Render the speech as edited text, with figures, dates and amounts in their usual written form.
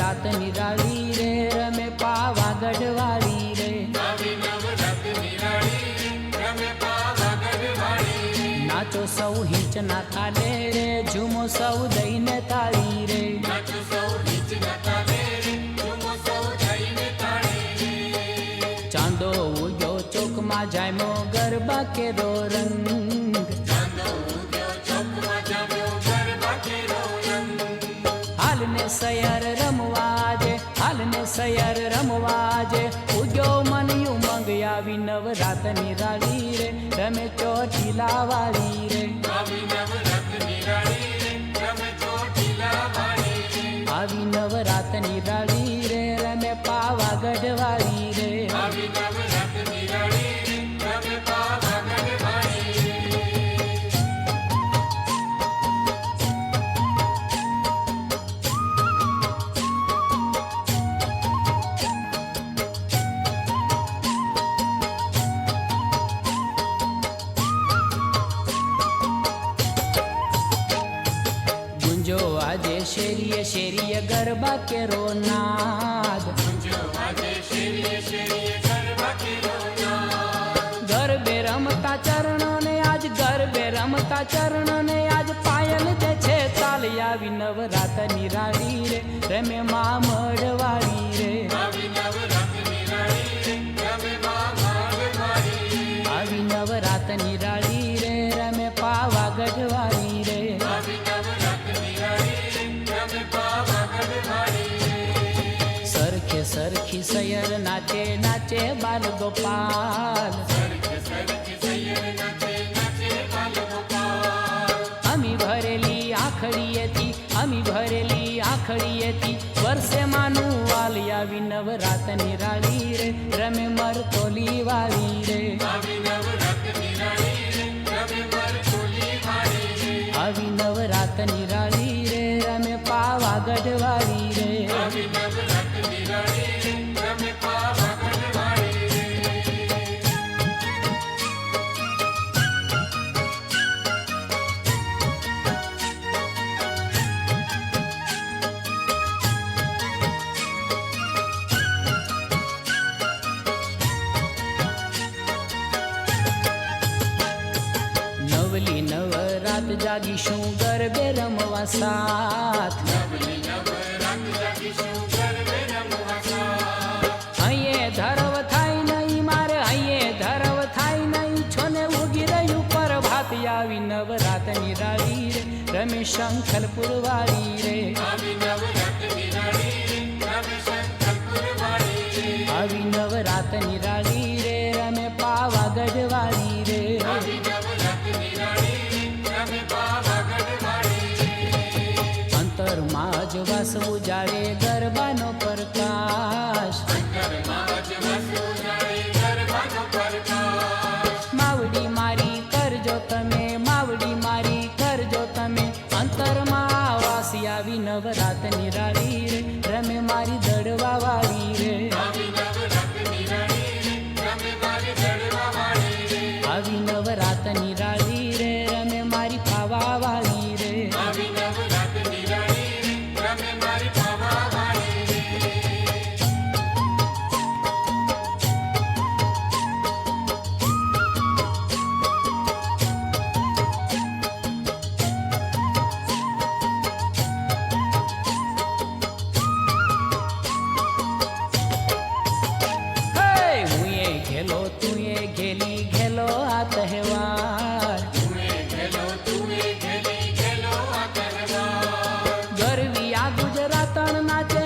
રાત નિરાળી રે રમે પાવાગઢ વાળી રે નાચો સૌ હિંચ ના તાલે રે ઝૂમો સૌ દઈને તાળી રે ચાંદો ઉગ્યો ચોકમાં જામ્યો ગરબા કેરો રંગ હાલને સયર રમવાજે હાલને સયર રમવાજે ઉગ્યો મન ઉમંગ આવી નવરાત નિરાળી રે રમે ચોટીલા વાળી રે આવી નવરાત નિરાળી રે રમે પાવાગઢ વાળી રે આજે શેરીએ શેરીએ ગરબા કેરો નાદ ગરબે રમતા ચરણો ને આજ ગરબે રમતા ચરણો ને આજ પાયલ જે છે તાલ આવી નવરાત નિરાળી રે રમે મા મળવાળી રે આવી નવરાત નિરાળી રે રમે પાવાગઢ વાળી રે સરખી સયર નાચે નાચે બાલ ગોપાલ અમી ભરેલી આખડીએથી વર્ષે માનું વાલ આવી નવરાત નિરાળી રે રમે મરતોલી વાળી રે આવી નવરાત નિરાળી રે રમે પાવાગઢ વાળી રે નવલી નવરાત જાગીશું ગરબે રમવા સાથ અહીંયા ધરવ થાય નહીં મારે અહીંયા ધરવ થાય નહીં છોને ઉગી રહ્યું પર ભાત આવી નવરાત નિરાળી રે રમે શંખલપુર વાળી રે આવી નવરાત નિરાળી રે રમે પાવાગઢ વાળી રે અંતરમાં જ વાસવું જાળે ગરબાનો પ્રકાશ માવડી મારી કરજો તમે અંતરમાં વાસી આવી નવરાત નિરાળી રે રમે મારી દડવા વાળી રે આવી નવરાત નિરાળી રે રમે મારી પાવા વાળી રે घेलो आ तहेवार ગરવી આ ગુજરાતણ નાચે